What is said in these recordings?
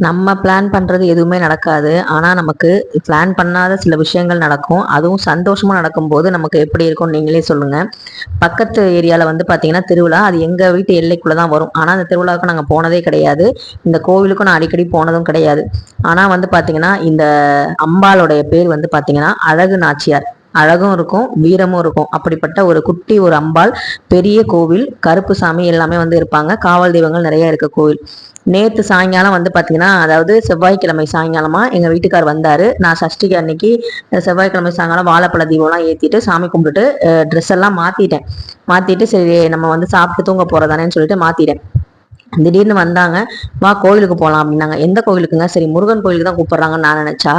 நம்ம பிளான் பண்ணுறது எதுவுமே நடக்காது. ஆனால் நமக்கு பிளான் பண்ணாத சில விஷயங்கள் நடக்கும். அதுவும் சந்தோஷமாக நடக்கும்போது நமக்கு எப்படி இருக்கும்னு நீங்களே சொல்லுங்கள். பக்கத்து ஏரியாவில் வந்து பார்த்தீங்கன்னா திருவிழா, அது எங்கள் வீட்டு எல்லைக்குள்ளே தான் வரும். ஆனால் அந்த திருவிழாவுக்கு நாங்கள் போனதே கிடையாது. இந்த கோவிலுக்கும் நான் அடிக்கடி போனதும் கிடையாது. ஆனால் வந்து பார்த்தீங்கன்னா இந்த அம்பாளுடைய பேர் வந்து பார்த்தீங்கன்னா அழகு நாச்சியார். அழகும் இருக்கும், வீரமும் இருக்கும். அப்படிப்பட்ட ஒரு குட்டி ஒரு அம்பாள், பெரிய கோவில், கருப்பு சாமி எல்லாமே வந்து இருப்பாங்க. காவல் தெய்வங்கள் நிறைய இருக்க கோவில். நேற்று சாயங்காலம் வந்து பார்த்தீங்கன்னா, அதாவது செவ்வாய்க்கிழமை சாயங்காலமா எங்கள் வீட்டுக்கார் வந்தார். நான் சஷ்டிக்கு அன்னைக்கு செவ்வாய்க்கிழமை சாயங்காலம் வாழைப்பழ தீபம்லாம் ஏற்றிட்டு சாமி கும்பிட்டுட்டு ட்ரெஸ் எல்லாம் மாற்றிட்டேன். மாற்றிட்டு சரி நம்ம வந்து சாப்பிட்டு தூங்க போகிறதானேன்னு சொல்லிட்டு மாற்றிட்டேன். திடீர்னு வந்தாங்க, வா கோயிலுக்கு போகலாம் அப்படின்னாங்க. எந்த கோயிலுக்குங்க? சரி முருகன் கோயிலுக்கு தான் கூப்பிட்றாங்கன்னு நான் நினச்சா,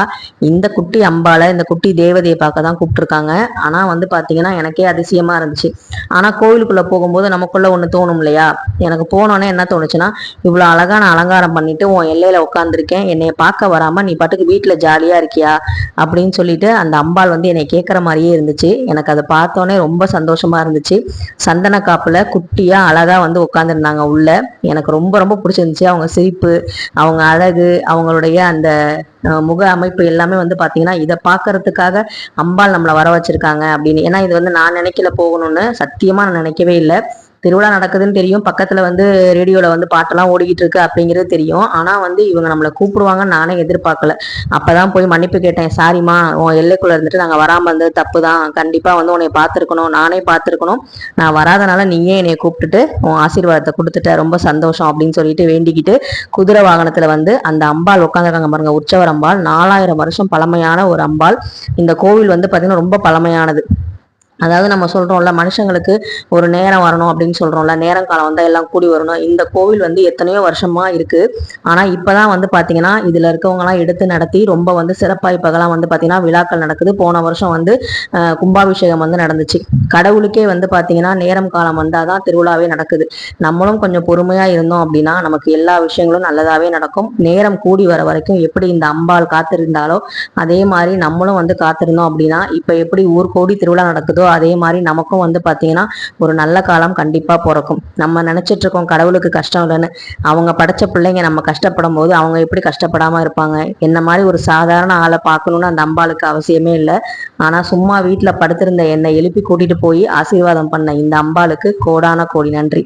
இந்த குட்டி அம்பாலை, இந்த குட்டி தேவதையை பார்க்க தான் கூப்பிட்ருக்காங்க. ஆனால் வந்து பார்த்தீங்கன்னா எனக்கே அதிசயமாக இருந்துச்சு. ஆனால் கோவிலுக்குள்ளே போகும்போது நமக்குள்ளே ஒன்று தோணும் இல்லையா? எனக்கு போனோன்னே என்ன தோணுச்சுன்னா, இவ்வளோ அழகாக நான் அலங்காரம் பண்ணிட்டு உன் எல்லையில் உட்காந்துருக்கேன், என்னைய பார்க்க வராமல் நீ பாட்டுக்கு வீட்டில் ஜாலியாக இருக்கியா அப்படின்னு சொல்லிட்டு அந்த அம்பாள் வந்து என்னை கேட்குற மாதிரியே இருந்துச்சு. எனக்கு அதை பார்த்தோன்னே ரொம்ப சந்தோஷமாக இருந்துச்சு. சந்தன காப்பில் குட்டியாக அழகாக வந்து உட்காந்துருந்தாங்க உள்ள. எனக்கு ரொம்ப ரொம்ப பிடிச்சிருந்துச்சு. அவங்க சிரிப்பு, அவங்க அழகு, அவங்களுடைய அந்த முக அமைப்பு எல்லாமே வந்து பார்த்தீங்கன்னா இதை பார்க்கறதுக்காக அம்பாள் நம்மளை வர வச்சிருக்காங்க அப்படின்னு. ஏன்னா இது வந்து நான் நினைக்கல போகணும்னு, சத்தியமாக நான் நினைக்கவே இல்லை. திருவிழா நடக்குதுன்னு தெரியும், பக்கத்தில் வந்து ரேடியோவில் வந்து பாட்டெல்லாம் ஓடிக்கிட்டு இருக்கு அப்படிங்கிறது தெரியும். ஆனால் வந்து இவங்க நம்மளை கூப்பிடுவாங்கன்னு நானே எதிர்பார்க்கல. அப்போ தான் போய் மன்னிப்பு கேட்டேன். சாரிம்மா, உன் எல்லைக்குள்ளே இருந்துட்டு நாங்கள் வராமல் இருந்தது தப்பு தான். கண்டிப்பாக வந்து உன்னை பார்த்துருக்கணும், நானே பார்த்துருக்கணும். நான் வராதனால நீயே என்னை கூப்பிட்டுட்டு உன் ஆசீர்வாதத்தை கொடுத்துட்ட, ரொம்ப சந்தோஷம் அப்படின்னு சொல்லிட்டு வேண்டிக்கிட்டு குதிரை வாகனத்தில் வந்து அந்த அம்பாள் உட்காந்துருக்காங்க பாருங்க, உற்சவர் அம்பாள். 4000 வருஷம் பழமையான ஒரு அம்பாள். இந்த கோவில் வந்து பார்த்தீங்கன்னா ரொம்ப பழமையானது. அதாவது நம்ம சொல்றோம்ல, மனுஷங்களுக்கு ஒரு நேரம் வரணும் அப்படின்னு சொல்றோம்ல, நேரம் காலம் வந்தா எல்லாம் கூடி வரணும். இந்த கோவில் வந்து எத்தனையோ வருஷமா இருக்கு. ஆனா இப்பதான் வந்து பாத்தீங்கன்னா இதுல இருக்கவங்க எல்லாம் எடுத்து நடத்தி ரொம்ப வந்து சிறப்பா இப்பெல்லாம் வந்து பாத்தீங்கன்னா விழாக்கள் நடக்குது. போன வருஷம் வந்து கும்பாபிஷேகம் வந்து நடந்துச்சு. கடவுளுக்கே வந்து பாத்தீங்கன்னா நேரம் காலம் வந்தாதான் திருவிழாவே நடக்குது. நம்மளும் கொஞ்சம் பொறுமையா இருந்தோம் அப்படின்னா நமக்கு எல்லா விஷயங்களும் நல்லதாவே நடக்கும். நேரம் கூடி வர வரைக்கும் எப்படி இந்த அம்பாள் காத்திருந்தாலோ அதே மாதிரி நம்மளும் வந்து காத்திருந்தோம் அப்படின்னா இப்ப எப்படி ஊர் கோடி திருவிழா நடக்குதோ அதே மாதிரி நமக்கும் வந்து பார்த்தீங்கன்னா ஒரு நல்ல காலம் கண்டிப்பாக பிறக்கும். நம்ம நினச்சிட்டு இருக்கோம் கடவுளுக்கு கஷ்டம் இல்லைன்னு. அவங்க படைச்ச பிள்ளைங்க நம்ம கஷ்டப்படும் போது அவங்க எப்படி கஷ்டப்படாமல் இருப்பாங்க? என்ன மாதிரி ஒரு சாதாரண ஆளை பார்க்கணுன்னு அந்த அம்பாளுக்கு அவசியமே இல்லை. ஆனால் சும்மா வீட்டில் படுத்திருந்த என்னை எழுப்பி கூட்டிட்டு போய் ஆசீர்வாதம் பண்ண இந்த அம்பாளுக்கு கோடான கோடி நன்றி.